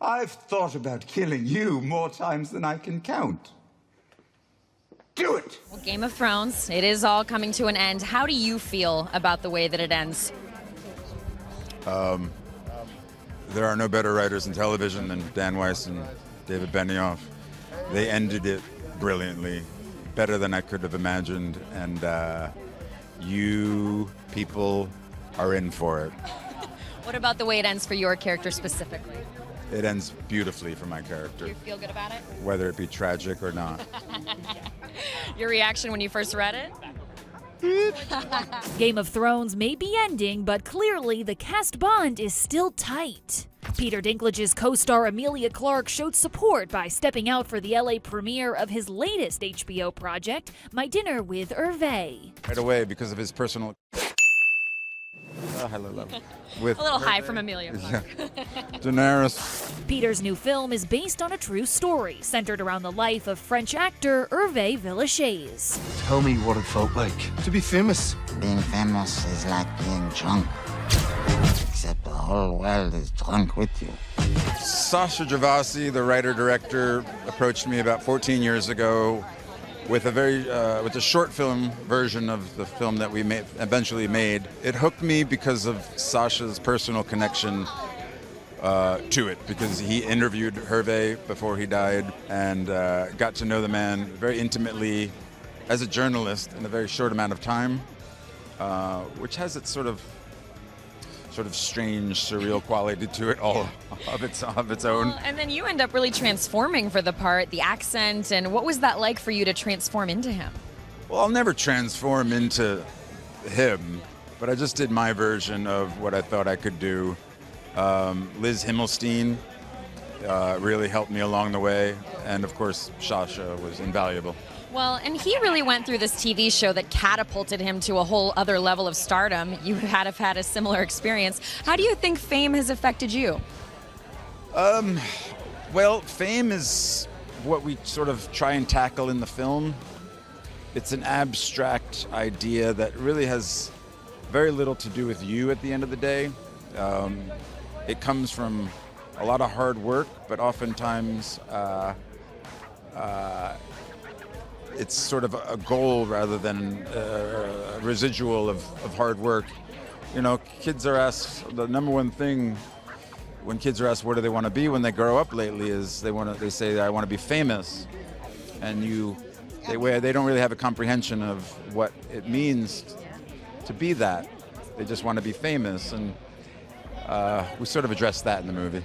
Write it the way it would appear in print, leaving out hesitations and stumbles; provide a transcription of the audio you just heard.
I've thought about killing you more times than I can count. Do it! Well, Game of Thrones, it is all coming to an end. How do you feel about the way that it ends? There are no better writers in television than Dan Weiss and David Benioff. They ended it brilliantly, better than I could have imagined, and you people are in for it. What about the way it ends for your character specifically? It ends beautifully for my character. You feel good about it? Whether it be tragic or not. Your reaction when you first read it? Game of Thrones may be ending, but clearly the cast bond is still tight. Peter Dinklage's co-star Emilia Clarke showed support by stepping out for the LA premiere of his latest HBO project, My Dinner with Herve. Right away because of his personal... hello, love. With A little high Herve. from Emilia Yeah. Clarke. Daenerys. Peter's new film is based on a true story centered around the life of French actor Hervé Villechaize. Tell me what it felt like to be famous. Being famous is like being drunk. Except the whole world is drunk with you. Sasha Gervasi, the writer-director, approached me about 14 years ago with a short film version of the film that we eventually made. It hooked me because of Sasha's personal connection to it, because he interviewed Hervé before he died and got to know the man very intimately as a journalist in a very short amount of time, which has its sort of strange, surreal quality to it, all of its own. Well, and then you end up really transforming for the part, the accent, and what was that like for you to transform into him? Well, I'll never transform into him, but I just did my version of what I thought I could do. Liz Himmelstein really helped me along the way, and of course, Sasha was invaluable. Well, and he really went through this TV show that catapulted him to a whole other level of stardom. You had have had a similar experience. How do you think fame has affected you? Well, fame is what we sort of try and tackle in the film. It's an abstract idea that really has very little to do with you at the end of the day. It comes from a lot of hard work, but oftentimes it's sort of a goal rather than a residual of hard work. You know, kids are asked, the number one thing when kids are asked what do they want to be when they grow up lately is they say I want to be famous, and they don't really have a comprehension of what it means to be that. They just want to be famous, and we sort of address that in the movie.